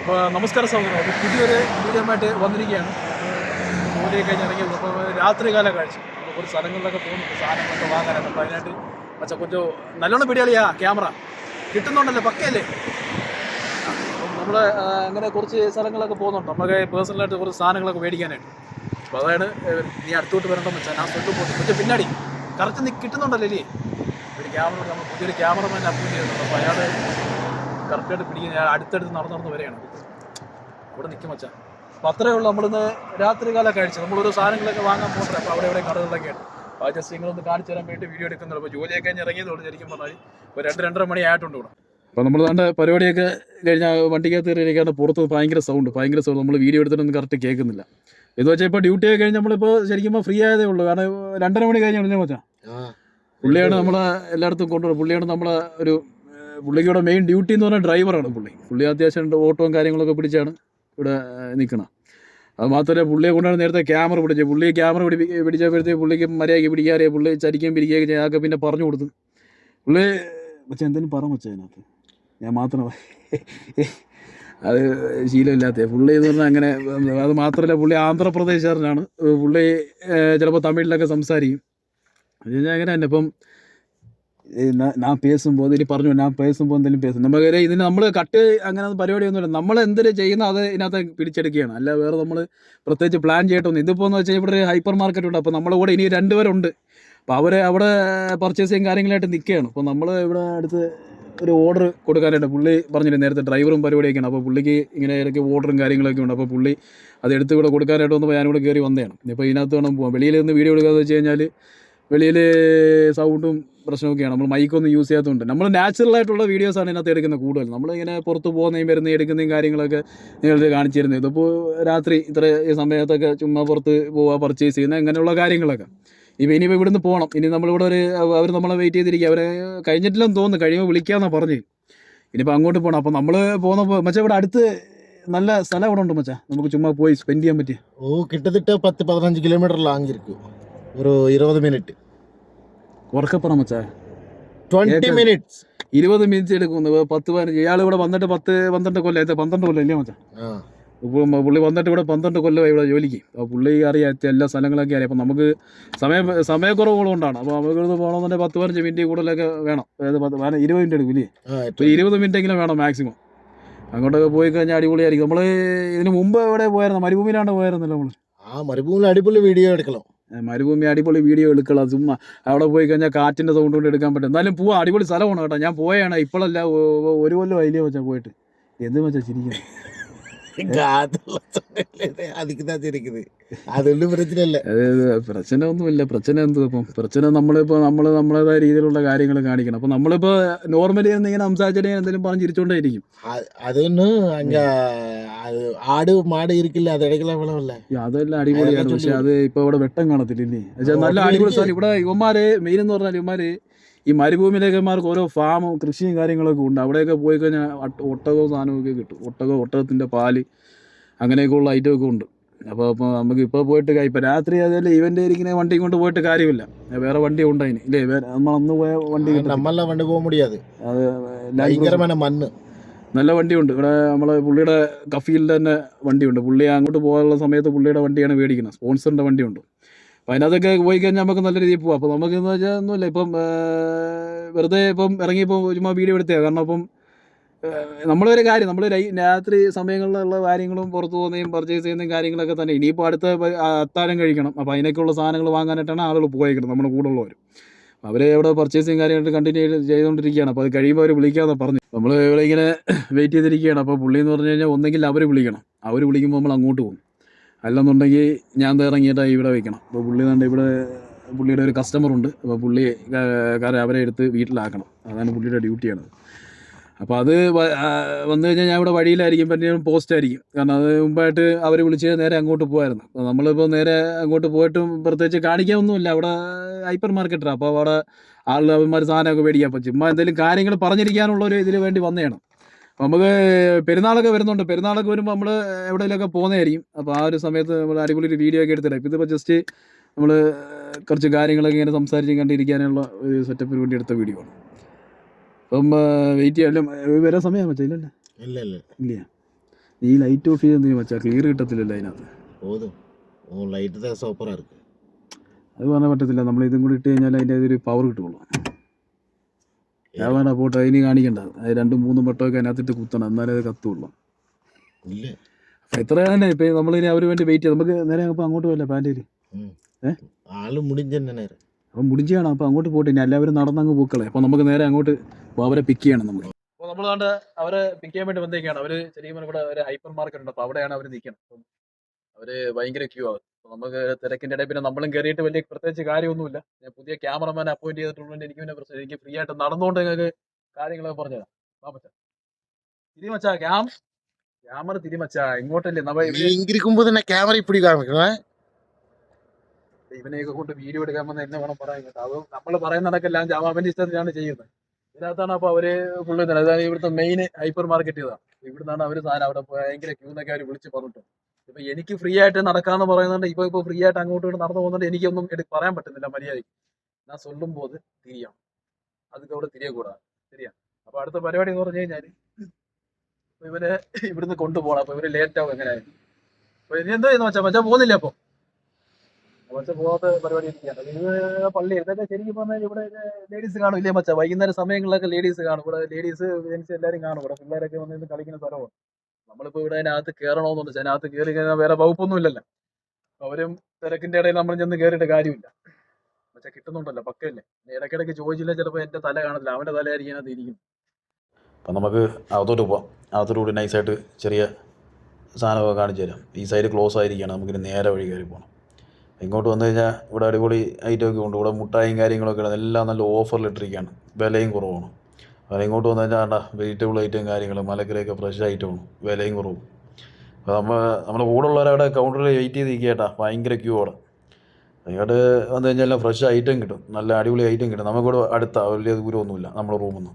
അപ്പോൾ നമസ്കാരം സഹോദരൻ, ഒരു പുതിയൊരു വീഡിയോയുമായിട്ട് വന്നിരിക്കുകയാണ്. ജോലി കഴിഞ്ഞ് ഇറങ്ങി അപ്പോൾ രാത്രികാല കാഴ്ച നമ്മൾ കുറച്ച് സ്ഥലങ്ങളിലൊക്കെ പോകുന്നുണ്ട്, സാധനങ്ങളൊക്കെ വാങ്ങാനായിട്ട്. അപ്പോൾ അതിനായിട്ട് പക്ഷേ കുറച്ച് നല്ലോണം പിടിയാളിയാ ക്യാമറ കിട്ടുന്നുണ്ടല്ലോ, പക്കയല്ലേ. അപ്പം നമ്മൾ അങ്ങനെ കുറച്ച് സ്ഥലങ്ങളൊക്കെ പോകുന്നുണ്ട്, നമുക്ക് പേഴ്സണലായിട്ട് കുറച്ച് സാധനങ്ങളൊക്കെ മേടിക്കാനായിട്ട്. അപ്പോൾ അതാണ് നീ അടുത്തോട്ട് വരണമെന്ന് വെച്ചാൽ ഞാൻ സ്വന്തം പോകുന്നു. പക്ഷേ പിന്നാടി കറക്റ്റ് നീ കിട്ടുന്നുണ്ടല്ലോ അല്ലേ. ഒരു ക്യാമറ നമ്മൾ പുതിയൊരു ക്യാമറമാൻ അപ്ലോഡ് ചെയ്തിട്ടുണ്ട്. അപ്പോൾ അയാൾ കറക്റ്റായിട്ട് പിടിക്കുന്നത് ഞാൻ അടുത്തടുത്ത് നടന്നു വരെയാണ് ഇവിടെ നിൽക്കും വെച്ചാൽ. അപ്പോൾ അത്രയേ ഉള്ളൂ. നമ്മളിന്ന് രാത്രികാല കാഴ്ച, നമ്മളോരോ സാധനങ്ങളൊക്കെ വാങ്ങാൻ പോകുന്നത്. അപ്പോൾ അവിടെ കടകളിലൊക്കെയാണ്. അപ്പോൾ ജസ്റ്റ് നിങ്ങളൊന്ന് കാണിച്ചു തരാൻ വേണ്ടി വീഡിയോ എടുക്കുന്നുണ്ട്. അപ്പോൾ ജോലിയൊക്കെ കഴിഞ്ഞ് ഇറങ്ങിയതുകൊണ്ട് ശരിക്കും പറഞ്ഞാൽ ഒരു 2-2:30 മണി ആയിട്ടുണ്ട് ഇവിടെ. അപ്പോൾ നമ്മൾ കണ്ട പരിപാടിയൊക്കെ കഴിഞ്ഞാൽ വണ്ടിക്കകത്ത് കയറിയിരിക്കാണ്ട് പുറത്ത് ഭയങ്കര സൗണ്ട്. നമ്മൾ വീഡിയോ എടുത്തിട്ടൊന്നും കറക്റ്റ് കേൾക്കുന്നില്ല. എന്ന് വെച്ചാൽ ഇപ്പോൾ ഡ്യൂട്ടിയൊക്കെ കഴിഞ്ഞ് നമ്മളിപ്പോൾ ശരിക്കും ഫ്രീ ആയതേ ഉള്ളൂ. കാരണം 2:30 മണി കഴിഞ്ഞാൽ വെച്ചാൽ പുള്ളിയാണ് നമ്മളെ എല്ലായിടത്തും കൊണ്ടുപോകുന്നത്. പുള്ളിയാണ് നമ്മളെ പുള്ളിക്കൂടെ മെയിൻ ഡ്യൂട്ടി എന്ന് പറഞ്ഞാൽ ഡ്രൈവറാണ് പുള്ളി അത്യാവശ്യം ഓട്ടവും കാര്യങ്ങളൊക്കെ പിടിച്ചാണ് ഇവിടെ നിൽക്കണം. അത് മാത്രമല്ല പുള്ളിയെ കൊണ്ടാണ് നേരത്തെ ക്യാമറ പിടിച്ചത്. പുള്ളി ക്യാമറ പിടിച്ചപ്പോഴത്തേക്ക് പുള്ളിക്ക് മര്യാദയ്ക്ക് പിടിക്കാറിയാം. പുള്ളി ചരിക്കുകയും പിരിക്കുകയൊക്കെ ചെയ്യാതൊക്കെ പിന്നെ പറഞ്ഞു കൊടുത്തു. പുള്ളി പക്ഷേ എന്തെങ്കിലും പറഞ്ഞു വെച്ചാൽ അതിനകത്ത് ഞാൻ മാത്രം അത് ശീലമില്ലാത്ത പുള്ളി എന്ന് പറഞ്ഞാൽ അങ്ങനെ. അത് മാത്രമല്ല പുള്ളി ആന്ധ്രാപ്രദേശുകാരനാണ്. പുള്ളി ചിലപ്പോൾ തമിഴിലൊക്കെ സംസാരിക്കും. അത് കഴിഞ്ഞാൽ അങ്ങനെ തന്നെ. ഇപ്പം ഞാൻ പേസുമ്പോൾ ഇതിൽ പറഞ്ഞു, ഞാൻ പേസുമ്പോൾ എന്തെങ്കിലും പേസും നമുക്ക് ഇതിന് നമ്മൾ കട്ട് അങ്ങനെ പരിപാടിയൊന്നുമില്ല. നമ്മൾ എന്തിന് ചെയ്യുന്ന അത് ഇതിനകത്ത് പിടിച്ചെടുക്കുകയാണ്. അല്ല വേറെ നമ്മൾ പ്രത്യേകിച്ച് പ്ലാൻ ചെയ്തിട്ടൊന്നും. ഇതിപ്പോൾ എന്ന് വെച്ചാൽ ഇവിടെ ഒരു ഹൈപ്പർ മാർക്കറ്റ് ഉണ്ട്. അപ്പോൾ നമ്മുടെ കൂടെ ഇനി 2 പേരുണ്ട്. അപ്പോൾ അവർ അവിടെ പർച്ചേസിങ് കാര്യങ്ങളായിട്ട് നിൽക്കുകയാണ്. അപ്പോൾ നമ്മൾ ഇവിടെ അടുത്ത് ഒരു ഓർഡർ കൊടുക്കാനായിട്ട് പുള്ളി പറഞ്ഞില്ല നേരത്തെ ഡ്രൈവറും പരിപാടിയൊക്കെയാണ്. അപ്പോൾ പുള്ളിക്ക് ഇങ്ങനെ ഇടയ്ക്ക് ഓർഡറും കാര്യങ്ങളൊക്കെ ഉണ്ട്. അപ്പോൾ പുള്ളി അത് എടുത്ത് ഇവിടെ കൊടുക്കാനായിട്ട് വന്നപ്പോൾ ഞാനിവിടെ കയറി വന്നതാണ്. ഇപ്പോൾ ഇതിനകത്ത് വേണം പോകാം. വെളിയിൽ നിന്ന് വീഡിയോ എടുക്കാമെന്ന് വെച്ച് കഴിഞ്ഞാൽ വെളിയിൽ സൗണ്ടും പ്രശ്നമൊക്കെയാണ്. നമ്മൾ മൈക്കൊന്നും യൂസ് ചെയ്യാത്തതുകൊണ്ട് നമ്മൾ നാച്ചുറലായിട്ടുള്ള വീഡിയോസാണ് ഇതിനകത്ത് എടുക്കുന്നത് കൂടുതൽ. നമ്മളിങ്ങനെ പുറത്ത് പോകുന്നതും വരുന്നതും എടുക്കുന്നതും കാര്യങ്ങളൊക്കെ നിങ്ങൾക്ക് കാണിച്ചു തരുന്നത്. ഇതിപ്പോൾ രാത്രി ഇത്ര സമയത്തൊക്കെ ചുമ്മാ പുറത്ത് പോവുക, പർച്ചേസ് ചെയ്യുന്ന ഇങ്ങനെയുള്ള കാര്യങ്ങളൊക്കെ. ഇനിയിപ്പോൾ ഇവിടുന്ന് പോകണം. ഇനി നമ്മളിവിടെ അവർ നമ്മളെ വെയിറ്റ് ചെയ്തിരിക്കുക. അവരെ കഴിഞ്ഞിട്ടില്ലെന്ന് തോന്നുന്നു, കഴിയുമ്പോൾ വിളിക്കാമെന്നാണ് പറഞ്ഞത്. ഇനിയിപ്പോൾ അങ്ങോട്ട് പോകണം. അപ്പോൾ നമ്മൾ പോകുന്നപ്പോൾ മച്ചാ ഇവിടെ അടുത്ത് നല്ല സ്ഥലം ഇവിടെ ഉണ്ട് മച്ചാ, നമുക്ക് ചുമ്മാ പോയി സ്പെൻഡ് ചെയ്യാൻ പറ്റിയ. கிட்டத்தட்ட 10-15 കിലോമീറ്റർ லாங் இருக்கு. ஒரு 20 മിനിറ്റ് ഉറക്കപ്പുറം മച്ചാ. 20 മിനിറ്റ്സ് 20 മിനിറ്റ് എടുക്കുന്നു. 10-15 ഇയാൾ ഇവിടെ വന്നിട്ട് 10-12 കൊല്ലം 12 കൊല്ലം ഇല്ലേ മച്ചാ. പുള്ളി വന്നിട്ട് ഇവിടെ 12 കൊല്ലമായി ഇവിടെ ജോലിക്ക്. അപ്പോൾ പുള്ളി അറിയാം എല്ലാ സ്ഥലങ്ങളൊക്കെ അറിയാം. അപ്പോൾ നമുക്ക് സമയക്കുറവുകൊണ്ടാണ്. അപ്പോൾ നമുക്ക് ഇവിടുന്ന് പോകണമെന്നുണ്ടെങ്കിൽ 10-15 മിനിറ്റ് കൂടുതലൊക്കെ വേണം. അതായത് 20 മിനിറ്റ് എടുക്കും ഇല്ലേ. ഇപ്പോൾ 20 മിനിറ്റെങ്കിലും വേണം മാക്സിമം. അങ്ങോട്ടൊക്കെ പോയി കഴിഞ്ഞാൽ അടിപൊളിയായിരിക്കും. നമ്മൾ ഇതിന് മുമ്പ് എവിടെ പോയായിരുന്നു? മരുഭൂമിയിലാണ്ട് പോയായിരുന്നല്ലോ നമ്മൾ. മരുഭൂമിയിൽ അടിപൊളി വീഡിയോ എടുക്കണം. മരുഭൂമി അടിപൊളി വീഡിയോ എടുക്കണം. ചുമ്മാ അവിടെ പോയി കഴിഞ്ഞാൽ കാറ്റിൻ്റെ സൗണ്ട് കൊണ്ട് എടുക്കാൻ പറ്റും. എന്നാലും പോവാം, അടിപൊളി സ്ഥലമാണ് കേട്ടോ. ഞാൻ പോയാണ് ഇപ്പോഴല്ല, 1 കൊല്ലം അതിലേ വെച്ചാൽ പോയിട്ട്. എന്ത് വെച്ചാൽ ചിരിക്കുന്നത് അതൊന്നും പ്രശ്നമല്ല. പ്രശ്നമൊന്നുമില്ല. പ്രശ്നം എന്ത് ഇപ്പം? പ്രശ്നം നമ്മളിപ്പോൾ നമ്മളേതായ രീതിയിലുള്ള കാര്യങ്ങൾ കാണിക്കണം. അപ്പോൾ നമ്മളിപ്പോൾ നോർമലി ഇങ്ങനെ സംസാരിച്ചിട്ട് എന്തെങ്കിലും പറഞ്ഞ് ചിരിച്ചോണ്ടേ ഇരിക്കും. അതൊന്ന് ആട് മാട് ഇരിക്കില്ല, അത് ഇടയ്ക്കുള്ള വിളവല്ല. അതെല്ലാം അടിപൊളിയാണ്. പക്ഷെ അത് ഇപ്പോൾ ഇവിടെ വെട്ടം കാണത്തില്ലേ. പക്ഷേ നല്ല അടിപൊളി സ്ഥലം. ഇവിടെ ഇവന്മാര് മെയിൻ എന്ന് പറഞ്ഞാൽ ഇവന്മാര് ഈ മരുഭൂമിയിലേക്കന്മാർക്ക് ഓരോ ഫാമും കൃഷിയും കാര്യങ്ങളൊക്കെ ഉണ്ട്. അവിടെയൊക്കെ പോയി കഴിഞ്ഞാൽ ഒട്ടകവും സാധനമൊക്കെ കിട്ടും. ഒട്ടകത്തിൻ്റെ പാല് അങ്ങനെയൊക്കെയുള്ള ഐറ്റമൊക്കെ ഉണ്ട്. അപ്പോൾ നമുക്ക് ഇപ്പോൾ പോയിട്ട് ഇപ്പോൾ രാത്രി അതല്ലേ ഇവൻ്റെ ഇരിക്കുന്ന വണ്ടി കൊണ്ട് പോയിട്ട് കാര്യമില്ല. വേറെ വണ്ടി ഉണ്ട് അതിന് ഇല്ലേ. നമ്മൾ അന്ന് പോയ വണ്ടി നമ്മളെ വണ്ടി പോകാൻ മുടിയാതെ. അത് മണ്ണ് നല്ല വണ്ടിയുണ്ട് ഇവിടെ. നമ്മളെ പുള്ളിയുടെ കഫീലിൻ്റെ തന്നെ വണ്ടിയുണ്ട്. പുള്ളി അങ്ങോട്ട് പോകാനുള്ള സമയത്ത് പുള്ളിയുടെ വണ്ടിയാണ് മേടിക്കുന്നത്. സ്പോൺസറിൻ്റെ വണ്ടിയുണ്ട്. അപ്പം അതിനകത്തൊക്കെ പോയി കഴിഞ്ഞാൽ നമുക്ക് നല്ല രീതിയിൽ പോകാം. അപ്പോൾ നമുക്ക് എന്ന് വെച്ചാൽ ഒന്നുമില്ല. ഇപ്പം വെറുതെ ഇപ്പം ഇറങ്ങിയപ്പോൾ ചുമ്മാ വീഡിയോ എടുത്തതാണ്. കാരണം അപ്പം നമ്മളൊരു കാര്യം, നമ്മൾ രാത്രി സമയങ്ങളിലുള്ള കാര്യങ്ങളും പുറത്ത് പോകുന്നതും പർച്ചേസ് ചെയ്യുന്നതും കാര്യങ്ങളൊക്കെ തന്നെ. ഇനിയിപ്പോൾ അടുത്ത അത്താഴം കഴിക്കണം. അപ്പോൾ അതിനൊക്കെയുള്ള സാധനങ്ങൾ വാങ്ങാനായിട്ടാണ് ആളുകൾ പോയേക്കുന്നത്, നമ്മുടെ കൂടെ ഉള്ളവർ. അവർ അവിടെ പർച്ചേസിങ് കാര്യമായിട്ട് കണ്ടിന്യൂ ചെയ്തുകൊണ്ടിരിക്കുകയാണ്. അപ്പോൾ അത് കഴിയുമ്പോൾ അവർ വിളിക്കാമെന്ന് പറഞ്ഞു. നമ്മൾ ഇവിടെ ഇങ്ങനെ വെയിറ്റ് ചെയ്തിരിക്കുകയാണ്. അപ്പോൾ പുള്ളി എന്ന് പറഞ്ഞു കഴിഞ്ഞാൽ ഒന്നെങ്കിൽ അവർ വിളിക്കണം. അവർ വിളിക്കുമ്പോൾ നമ്മൾ അങ്ങോട്ട് പോകും. അല്ലെന്നുണ്ടെങ്കിൽ ഞാൻ ഇറങ്ങിയിട്ട് ഇവിടെ വയ്ക്കണം. അപ്പോൾ പുള്ളി ഇവിടെ പുള്ളിയുടെ ഒരു കസ്റ്റമറുണ്ട്. അപ്പോൾ പുള്ളിക്കാരെ അവരെ എടുത്ത് വീട്ടിലാക്കണം. അതാണ് പുള്ളിയുടെ ഡ്യൂട്ടിയാണ്. അപ്പോൾ അത് വന്നു കഴിഞ്ഞാൽ ഞാൻ ഇവിടെ വഴിയിലായിരിക്കും, പിന്നെ പോസ്റ്റ് ആയിരിക്കും. കാരണം അത് മുമ്പായിട്ട് അവർ വിളിച്ച് നേരെ അങ്ങോട്ട് പോകുമായിരുന്നു. അപ്പോൾ നമ്മളിപ്പോൾ നേരെ അങ്ങോട്ട് പോയിട്ടും പ്രത്യേകിച്ച് കാണിക്കാനൊന്നുമില്ല. അവിടെ ഹൈപ്പർ മാർക്കറ്റാണ്. അപ്പോൾ അവിടെ അവന്മാർ സാധനമൊക്കെ മേടിക്കാം. അപ്പോൾ ചുമ്മാ എന്തെങ്കിലും കാര്യങ്ങൾ പറഞ്ഞിരിക്കാനുള്ള ഒരു ഇതിന് വേണ്ടി വന്നതാണ്. നമുക്ക് പെരുന്നാളൊക്കെ വരുന്നുണ്ട്. പെരുന്നാളൊക്കെ വരുമ്പോൾ നമ്മൾ എവിടെയെങ്കിലുമൊക്കെ പോകുന്നതായിരിക്കും. അപ്പോൾ ആ ഒരു സമയത്ത് നമ്മൾ അടിപൊളി ഒരു വീഡിയോ ഒക്കെ എടുത്തിടാം. ഇപ്പോൾ ഇതിപ്പോൾ ജസ്റ്റ് നമ്മൾ കുറച്ച് കാര്യങ്ങളൊക്കെ ഇങ്ങനെ സംസാരിച്ച് കണ്ടിരിക്കാനുള്ള ഒരു സെറ്റപ്പിന് വേണ്ടി എടുത്ത വീഡിയോ ആണ്. അപ്പം വെയിറ്റ് ചെയ്യാൻ വരാൻ സമയം വെച്ചാൽ ഇല്ല. ഈ ലൈറ്റ് ഓഫ് ചെയ്തെന്ന് വെച്ചാൽ ക്ലിയർ കിട്ടത്തില്ലല്ലോ അതിനകത്ത്. போதும் உன் லைட்டு தான் சூப்பராக இருக்கு. അത് പറഞ്ഞാൽ പറ്റത്തില്ല, നമ്മൾ ഇതും കൂടി ഇട്ട് കഴിഞ്ഞാൽ അതിൻ്റെ ഒരു പവർ കിട്ടുള്ളൂ. ഞാൻ പറഞ്ഞ പോട്ടെ, അതിന് കാണിക്കണ്ട, അത് 2-3 വട്ടമൊക്കെ അതിനകത്തിട്ട് കുത്തണം, എന്നാലേ അത് കത്തുള്ളൂ. இல்லை അപ്പം ഇത്ര തന്നെ. ഇപ്പം നമ്മളിനി അവർ വേണ്ടി വെയിറ്റ് ചെയ്യാം. നമുക്ക് നേരെ അപ്പോൾ അങ്ങോട്ട് പോയല്ലേ പാൻറ്റേരി. ஆளு முடிஞ்சேன்னு நினைக்கிறேன். അപ്പം മുടിഞ്ചാണ്. അപ്പോൾ അങ്ങോട്ട് പോട്ടെ, ഇനി എല്ലാവരും നടന്നങ്ങ് പൂക്കളെ. അപ്പോൾ നമുക്ക് നേരെ അങ്ങോട്ട് അവരെ പിക്ക് ചെയ്യണം നമുക്ക്. അപ്പോൾ നമ്മൾ കണ്ട് അവരെ പിക്ക് ചെയ്യാൻ വേണ്ടി വന്നേക്കാണ്. അവർ ശരിക്കും ഇവിടെ ഒരു ഹൈപ്പർ മാർക്കറ്റ് ഉണ്ട്, അപ്പോൾ അവിടെയാണ് അവർ നിൽക്കുന്നത്. അപ്പം അവർ ഭയങ്കര ക്യൂ ആകും. അപ്പോൾ നമുക്ക് തിരക്കിൻ്റെ ഇടയിൽ പിന്നെ നമ്മളും കയറിയിട്ട് വലിയ പ്രത്യേകിച്ച് കാര്യമൊന്നുമില്ല. ഞാൻ പുതിയ ക്യാമറമാൻ അപ്പോയിന്റ് ചെയ്തിട്ടുള്ളതുകൊണ്ട് എനിക്ക് പിന്നെ പ്രശ്നം, എനിക്ക് ഫ്രീ ആയിട്ട് നടന്നുകൊണ്ട് നിങ്ങൾക്ക് കാര്യങ്ങളൊക്കെ പറഞ്ഞുതരാം. മച്ചാ തിരിമച്ചാ, ക്യാമറ തിരിമച്ചാ, ഇങ്ങോട്ടല്ലേ நீ இங்க இருக்கும்போது நான் கேமரா இப்படி காமிக்கிறேன். ഇവനെയൊക്കെ കൊണ്ട് വീഡിയോ എടുക്കാമെന്ന് എന്നെ വേണം പറയാൻ കേട്ടോ. അത് നമ്മൾ പറയുന്ന കണക്കെല്ലാം ജാമാന്റെ ഇഷ്ടത്തിലാണ് ചെയ്യുന്നത്. ഇതിനകത്താണ് അപ്പോൾ അവര് ഫുള്ള് അതായത് ഇവിടുത്തെ മെയിൻ ഹൈപ്പർ മാർക്കറ്റ് ഇതാണ്. ഇവിടുന്നാണ് അവർ സാധനം അവിടെ ഭയങ്കര ക്യൂ എന്നൊക്കെ അവർ വിളിച്ച് പറഞ്ഞിട്ട്. ഇപ്പൊ എനിക്ക് ഫ്രീ ആയിട്ട് നടക്കാന്ന് പറയുന്നുണ്ട്. ഇപ്പൊ ഫ്രീ ആയിട്ട് അങ്ങോട്ട് നടന്നു പോകുന്നുണ്ട്. എനിക്കൊന്നും പറയാൻ പറ്റുന്നില്ല മര്യാദയ്ക്ക്. ഞാൻ ചൊല്ലുമ്പോൾ തിരിയാം, അതൊക്കെ അവിടെ തിരിയക്കൂടാ. ശരിയാ. അപ്പൊ അടുത്ത പരിപാടി എന്ന് പറഞ്ഞു കഴിഞ്ഞാല് ഇവരെ ഇവിടുന്ന് കൊണ്ടുപോകണം. അപ്പൊ ഇവര് ലേറ്റ് ആവും എങ്ങനെയായാലും. അപ്പൊ ഇനി എന്തോ ചെയ്യുന്ന മച്ചാ പോകുന്നില്ല. അപ്പൊ മച്ച പോകാത്ത പരിപാടി ഇരിക്കുകയാണ്. ഇത് പള്ളി ഇതൊക്കെ ശരിക്കും പറഞ്ഞാൽ ഇവിടെ ലേഡീസ് കാണും ഇല്ലേ മച്ച? വൈകുന്നേരം സമയങ്ങളിലൊക്കെ ലേഡീസ് കാണും. ഇവിടെ ലേഡീസ് ജെൻസ് എല്ലാവരും കാണും. ഇവിടെ പിള്ളേരൊക്കെ വന്നിരുന്ന് കളിക്കുന്ന സ്ഥലമാണ്. നമ്മളിപ്പോൾ ഇവിടെ അതിനകത്ത് കയറണമെന്നുണ്ട്. പക്ഷെ അതിനകത്ത് കയറി കഴിഞ്ഞാൽ വേറെ വകുപ്പൊന്നും ഇല്ലല്ലോ. അവരും തിരക്കിന്റെ ഇടയിൽ നമ്മൾ ചെന്ന് കയറിയിട്ട് കാര്യമില്ല. പക്ഷെ കിട്ടുന്നുണ്ടല്ലോ, പക്കല്ലേ. ഇടയ്ക്കിടയ്ക്ക് ചോദിച്ചില്ല, ചിലപ്പോൾ എൻ്റെ തല കാണില്ല, അവൻ്റെ തലയായിരിക്കും അതിനകത്ത് ഇരിക്കും. അപ്പം നമുക്ക് അകത്തോട്ട് പോവാം. അകത്തോട്ട് കൂടി നൈസായിട്ട് ചെറിയ സാധനമൊക്കെ കാണിച്ചു തരാം. ഈ സൈഡ് ക്ലോസ് ആയിരിക്കുകയാണ്, നമുക്കിനി നേരെ വഴി കയറി പോകണം. ഇങ്ങോട്ട് വന്നു കഴിഞ്ഞാൽ ഇവിടെ അടിപൊളി ഐറ്റമൊക്കെ ഉണ്ട്. ഇവിടെ മുട്ടായും കാര്യങ്ങളൊക്കെ ഉണ്ട്. എല്ലാം നല്ല ഓഫറിലിട്ടിരിക്കുകയാണ്, വിലയും കുറവാണ്. അപ്പോൾ ഇങ്ങോട്ട് വന്നു കഴിഞ്ഞാൽ വേണ്ട വെജിറ്റബിൾ ഐറ്റം കാര്യങ്ങൾ, മലക്കറിയൊക്കെ ഫ്രഷ് ഐറ്റമാണ്, വിലയും കുറവും. അപ്പോൾ നമ്മുടെ കൂടെ ഉള്ളവരവിടെ കൗണ്ടറിൽ വെയിറ്റ് ചെയ്ത് നിൽക്കുക. ഭയങ്കര ക്യൂ അവിടെ. ഇങ്ങോട്ട് വന്നു കഴിഞ്ഞാൽ എല്ലാം ഫ്രഷ് ഐറ്റം കിട്ടും, നല്ല അടിപൊളി ഐറ്റം കിട്ടും. നമുക്കിവിടെ അടുത്താണ്, വലിയ ദൂരമൊന്നുമില്ല നമ്മുടെ റൂമിൽ നിന്ന്.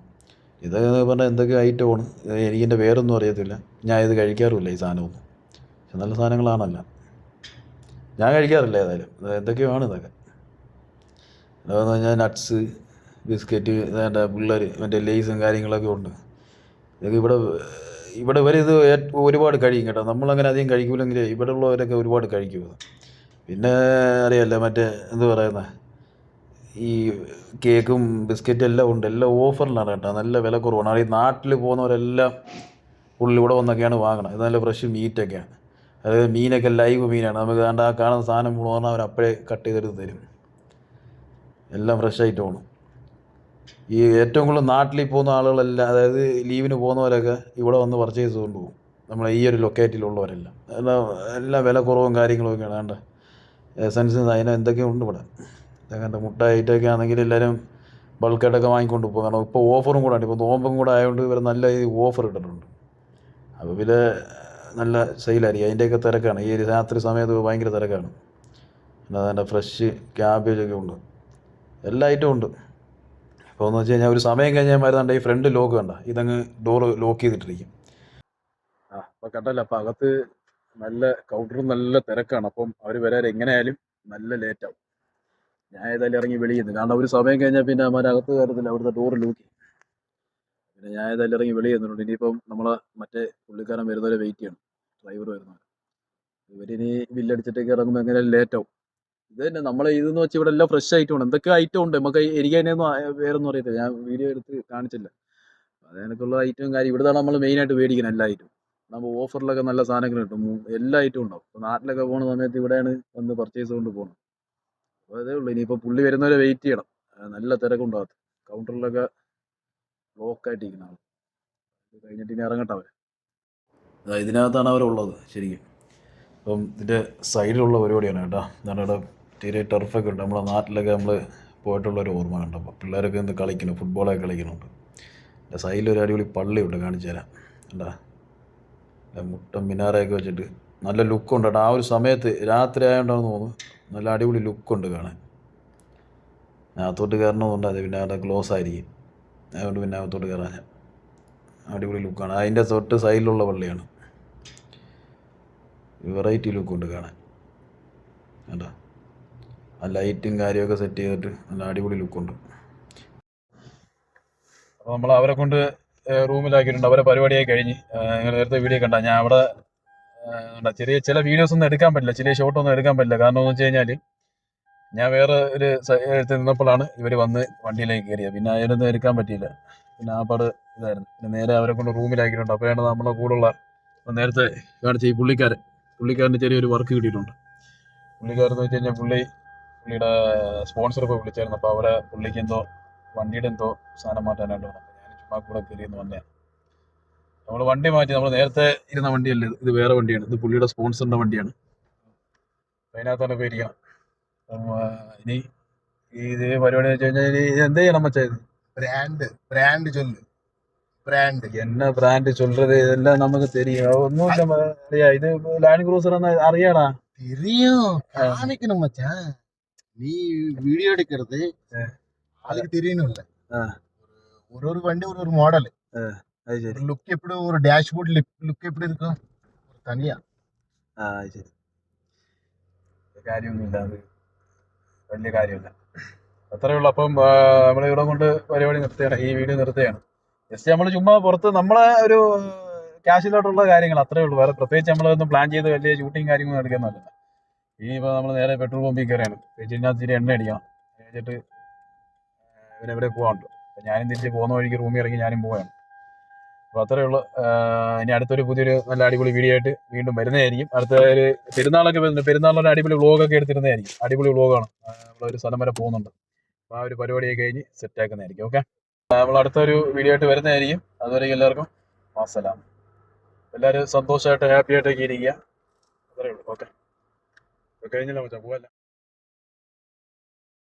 ഇത് പറഞ്ഞാൽ എന്തൊക്കെ ഐറ്റമാണ്, എനിക്കെൻ്റെ പേരൊന്നും അറിയത്തില്ല. ഞാൻ ഇത് കഴിക്കാറുമില്ല ഈ സാധനമൊന്നും. പക്ഷെ നല്ല സാധനങ്ങളാണല്ലോ, ഞാൻ കഴിക്കാറില്ല. ഏതായാലും എന്തൊക്കെയാണ് ഇതൊക്കെ. അതെന്ന് പറഞ്ഞാൽ നട്ട്സ്, ബിസ്ക്കറ്റ്, വേണ്ട പിള്ളേർ മറ്റേ ലേസും കാര്യങ്ങളൊക്കെ ഉണ്ട്. ഇതൊക്കെ ഇവിടെ ഇവരിത് ഒരുപാട് കഴിക്കും കേട്ടോ. നമ്മളങ്ങനെ അധികം കഴിക്കില്ലെങ്കിൽ ഇവിടെ ഉള്ളവരൊക്കെ ഒരുപാട് കഴിക്കും. പിന്നെ അറിയാമല്ലോ മറ്റേ എന്ത് പറയുന്നത്, ഈ കേക്കും ബിസ്ക്കറ്റും എല്ലാം ഉണ്ട്. എല്ലാം ഓഫറിലാണ് കേട്ടോ, നല്ല വില കുറവാണ്. ഈ നാട്ടിൽ പോകുന്നവരെല്ലാം ഫുള്ള് ഇവിടെ വന്നൊക്കെയാണ് വാങ്ങണം. ഇത് നല്ല ഫ്രഷ് മീറ്റൊക്കെയാണ്. അതായത് മീനൊക്കെ ലൈവ് മീനാണ്. നമുക്ക് കണ്ട ആ കാണുന്ന സാധനം മുഴുവൻ അവർ അപ്പോഴേ കട്ട് ചെയ്തെടുത്ത് തരും. എല്ലാം ഫ്രഷ് ഐറ്റമാണ്. ഈ ഏറ്റവും കൂടുതൽ നാട്ടിൽ പോകുന്ന ആളുകളെല്ലാം, അതായത് ലീവിന് പോകുന്നവരൊക്കെ ഇവിടെ വന്ന് പർച്ചേസ് കൊണ്ടുപോകും. നമ്മളെ ഈ ഒരു ലൊക്കാലിറ്റിയിലുള്ളവരെല്ലാം എല്ലാം വില കുറവും കാര്യങ്ങളൊക്കെയാണ്. വേണ്ട എസൻസ് അതിന് എന്തൊക്കെയോ ഉണ്ട് ഇവിടെ. ഇതൊക്കെ മുട്ട ഐറ്റമൊക്കെ ആണെങ്കിൽ എല്ലാവരും ബൾക്കായിട്ടൊക്കെ വാങ്ങിക്കൊണ്ട് പോകും. കാരണം ഇപ്പോൾ ഓഫറും കൂടെ ഉണ്ട്. ഇപ്പോൾ നോമ്പും കൂടെ ആയതുകൊണ്ട് ഇവർ നല്ല ഓഫർ ഇട്ടിട്ടുണ്ട്. അപ്പോൾ പിന്നെ നല്ല സെയിലായിരിക്കും. അതിൻ്റെയൊക്കെ തിരക്കാണ്. ഈ രാത്രി സമയത്ത് ഭയങ്കര തിരക്കാണ്. അതിൻ്റെ ഫ്രഷ് ക്യാബേജൊക്കെ ഉണ്ട്, എല്ലാ ഐറ്റവും ഉണ്ട്. ഇപ്പോൾ എന്ന് വെച്ച് കഴിഞ്ഞാൽ ഒരു സമയം കഴിഞ്ഞാൽ മരുന്നുണ്ട്. ഈ ഫ്രണ്ട് ലോക്ക് കണ്ട, ഇതങ്ങ് ഡോറ് ലോക്ക് ചെയ്തിട്ടിരിക്കും. അപ്പോൾ കണ്ടല്ലോ, അപ്പം അകത്ത് നല്ല കൗണ്ടറും നല്ല തിരക്കാണ്. അപ്പം അവർ വരാൻ എങ്ങനെയായാലും നല്ല ലേറ്റാവും. ഞാൻ ഏതായാലും ഇറങ്ങി വെളിയിൽ നിന്ന്, കാരണം ഒരു സമയം കഴിഞ്ഞാൽ പിന്നെ അകത്ത് കയറത്തില്ല, അവിടുത്തെ ഡോറ് ലോക്ക്. പിന്നെ ഞാൻ ഏതായാലും ഇറങ്ങി വെളിയിൽ നിന്നുണ്ട്. ഇനിയിപ്പം നമ്മളെ മറ്റേ പുള്ളിക്കാരൻ വരുന്നവരെ വെയിറ്റ് ചെയ്യണം, ഡ്രൈവർ വരുന്നവരെ. ഇവരിനി ബില്ലടിച്ചിട്ടേക്ക് ഇറങ്ങുമ്പോൾ എങ്ങനെയാലും ലേറ്റാവും. ഇത് തന്നെ നമ്മളെ ഇതെന്ന് വെച്ചാൽ ഇവിടെ എല്ലാം ഫ്രഷ് ഐറ്റം ഉണ്ട്. എന്തൊക്കെ ഐറ്റം ഉണ്ട് നമുക്ക് എനിക്കതിനൊന്നും വേറൊന്നും അറിയത്തില്ല. ഞാൻ വീഡിയോ എടുത്ത് കാണിച്ചില്ല. അതിനൊക്കെയുള്ള ഐറ്റവും കാര്യം ഇവിടുന്നാണ് നമ്മൾ മെയിനായിട്ട് മേടിക്കണം. എല്ലാ ഐറ്റവും നമ്മൾ ഓഫറിലൊക്കെ നല്ല സാധനങ്ങൾ കിട്ടും, എല്ലാ ഐറ്റവും ഉണ്ടാവും. ഇപ്പോൾ നാട്ടിലൊക്കെ പോകുന്ന സമയത്ത് ഇവിടെയാണ് വന്ന് പർച്ചേസ് കൊണ്ട് പോകുന്നത്. അപ്പോൾ അതേ ഉള്ളൂ. ഇനിയിപ്പോൾ പുള്ളി വരുന്നവരെ വെയിറ്റ് ചെയ്യണം. നല്ല തിരക്കുണ്ടാകും കൗണ്ടറിലൊക്കെ, ബ്ലോക്കായിട്ടിരിക്കുന്ന ആൾ. കഴിഞ്ഞിട്ട് ഇനി ഇറങ്ങട്ടെ അവർ. ഇതിനകത്താണ് അവരുള്ളത് ശരിക്കും. അപ്പം ഇതിൻ്റെ സൈഡിലുള്ള പരിപാടിയാണ് കേട്ടോ. എന്താണ് ഇവിടെ ചെറിയ ടർഫൊക്കെ ഉണ്ട്. നമ്മളെ നാട്ടിലൊക്കെ നമ്മൾ പോയിട്ടുള്ളൊരു ഓർമ്മ കണ്ടപ്പോൾ പിള്ളേരൊക്കെ ഇന്ന് കളിക്കണം, ഫുട്ബോളൊക്കെ കളിക്കുന്നുണ്ട്. എൻ്റെ സൈഡിലൊരു അടിപൊളി പള്ളിയുണ്ട്, കാണിച്ചു തരാം. എന്താ മുട്ട മിനാരയൊക്കെ വെച്ചിട്ട് നല്ല ലുക്കുണ്ട് കേട്ടോ. ആ ഒരു സമയത്ത് രാത്രി ആയതുകൊണ്ടാണെന്ന് തോന്നുന്നു, നല്ല അടിപൊളി ലുക്കുണ്ട് കാണാൻ. അകത്തോട്ട് കയറണമെന്നുണ്ട്, അത് പിന്നെ അവിടെ ക്ലോസ് ആയിരിക്കും. അതുകൊണ്ട് പിന്നെ അകത്തോട്ട് കയറാൻ അടിപൊളി ലുക്കാണ്. അതിൻ്റെ തൊട്ട് സൈഡിലുള്ള പള്ളിയാണ്. വെറൈറ്റി ലുക്കുണ്ട് കാണാൻ കേട്ടോ. ആ ലൈറ്റും കാര്യമൊക്കെ സെറ്റ് ചെയ്തിട്ട് നല്ല അടിപൊളി ലുക്കുണ്ട്. അപ്പോൾ നമ്മൾ അവരെ കൊണ്ട് റൂമിലാക്കിയിട്ടുണ്ട്. അവരെ പരിപാടിയായി കഴിഞ്ഞ് നിങ്ങൾ നേരത്തെ വീഡിയോ കണ്ട ഞാൻ അവിടെ ചെറിയ ചില വീഡിയോസ് ഒന്നും എടുക്കാൻ പറ്റില്ല, ചെറിയ ഷോട്ടൊന്നും എടുക്കാൻ പറ്റില്ല. കാരണം എന്ന് വെച്ച് കഴിഞ്ഞാൽ ഞാൻ വേറെ ഒരു സ്ഥലത്ത് നിന്നപ്പോഴാണ് ഇവർ വന്ന് വണ്ടിയിലേക്ക് കയറിയത്. പിന്നെ അതിനൊന്നും എടുക്കാൻ പറ്റിയില്ല. പിന്നെ ആ പാട് ഇതായിരുന്നു. പിന്നെ നേരെ അവരെ കൊണ്ട് റൂമിലാക്കിയിട്ടുണ്ട്. അപ്പോഴാണ് നമ്മളെ കൂടുള്ള നേരത്തെ കാണിച്ച ഈ പുള്ളിക്കാരന് ചെറിയൊരു വർക്ക് കിട്ടിയിട്ടുണ്ട്. പുള്ളിക്കാരെന്ന് വെച്ച് കഴിഞ്ഞാൽ പുള്ളിയുടെ സ്പോൺസർ ഇപ്പോൾ വിളിച്ചായിരുന്നു. അപ്പോൾ അവരെ പുള്ളിക്ക് എന്തോ വണ്ടിയുടെ എന്തോ സാധനം മാറ്റാനായിട്ട് വേണം. അപ്പോൾ ഞാൻ ചുമ്മാ കൂടെ കയറിയെന്ന് വന്നേ. നമ്മൾ വണ്ടി മാറ്റി, നമ്മൾ നേരത്തെ ഇരുന്ന വണ്ടിയല്ല ഇത് വേറെ വണ്ടിയാണ്. ഇത് പുള്ളിയുടെ സ്പോൺസറിൻ്റെ വണ്ടിയാണ്. അതിനകത്താണ് ഇപ്പോൾ ഇരിക്കണം. അപ്പം ഇനി ഇത് പരിപാടി വെച്ച് കഴിഞ്ഞാൽ ഇനി എന്ത് ചെയ്യണം മച്ചാ? ഇത് ബ്രാൻഡ് ചൊല്ല്. ബ്രാൻഡ് എന്നാ ബ്രാൻഡ് ചൊല്ലത്? ഇതെല്ലാം നമുക്ക് தெரியும். ഒന്നുമില്ല അറിയാ. ഇത് ലാൻഡ് ക്രൂസർ എന്ന് അറിയാടാ. தெரியும், காமிக்கணும் மச்சான். நீ வீடியோ எடுக்கிறது அதுக்கு தெரியணும்ல. ஒரு வண்டி ஒரு மாடல், അത് ശരി. ஒரு லுக் எப்படி, ஒரு டேஷ்போர்ட் லுக் எப்படி இருக்கும் ஒரு தனியா. അത് ശരി. കാര്യമൊന്നുമില്ല, അത് വലിയ കാര്യമില്ല. അത്രയേ ഉള്ളൂ. അപ്പം നമ്മളിവിടെ കൊണ്ട് പരിപാടി നിർത്തുകയാണ്, ഈ വീഡിയോ നിർത്തുകയാണ്. ജസ്റ്റ് നമ്മൾ ചുമ്മാ പുറത്ത് നമ്മളെ ഒരു ക്യാഷിലോട്ടുള്ള കാര്യങ്ങൾ അത്രയേ ഉള്ളൂ. വേറെ പ്രത്യേകിച്ച് നമ്മളൊന്നും പ്ലാൻ ചെയ്ത് വലിയ ഷൂട്ടിങ് കാര്യങ്ങളൊന്നും എടുക്കുന്നതല്ല. ഇനിയിപ്പോൾ നമ്മൾ നേരെ പെട്രോൾ പമ്പിൽ കയറിയാണ്. ഇതിനകത്ത് ഇച്ചിരി എണ്ണ അടിക്കണം, കഴിഞ്ഞിട്ട് ഇവരെവിടെ പോകാനുണ്ട്. അപ്പോൾ ഞാനും തിരിച്ച് പോകുന്ന വഴിക്ക് റൂമിൽ ഇറങ്ങി ഞാനും പോവുകയാണ്. അപ്പോൾ അത്രയേ ഉള്ളൂ. ഇനി അടുത്തൊരു പുതിയൊരു നല്ല അടിപൊളി വീഡിയോ ആയിട്ട് വീണ്ടും വരുന്നതായിരിക്കും. അടുത്ത ഒരു പെരുന്നാളൊക്കെ വരുന്നുണ്ട്. പെരുന്നാളിലൊരു അടിപൊളി വ്ളോഗൊക്കെ എടുത്തിരുന്നതായിരിക്കും. അടിപൊളി വ്ളോഗാണ്. നമ്മളൊരു സ്ഥലം വരെ പോകുന്നുണ്ട്. അപ്പോൾ ആ ഒരു പരിപാടിയൊക്കെ കഴിഞ്ഞ് സെറ്റാക്കുന്നതായിരിക്കും. ഓക്കെ, നമ്മൾ അടുത്തൊരു വീഡിയോ ആയിട്ട് വരുന്നതായിരിക്കും. അതുവരെ എല്ലാവർക്കും അസ്സലാം. എല്ലാവരും സന്തോഷമായിട്ട് ഹാപ്പി ആയിട്ടൊക്കെ ഇരിക്കുക. അത്രയേ ഉള്ളൂ. ഓക്കെ, കഴിഞ്ഞില്ല മച്ചാ, പോവല്ല.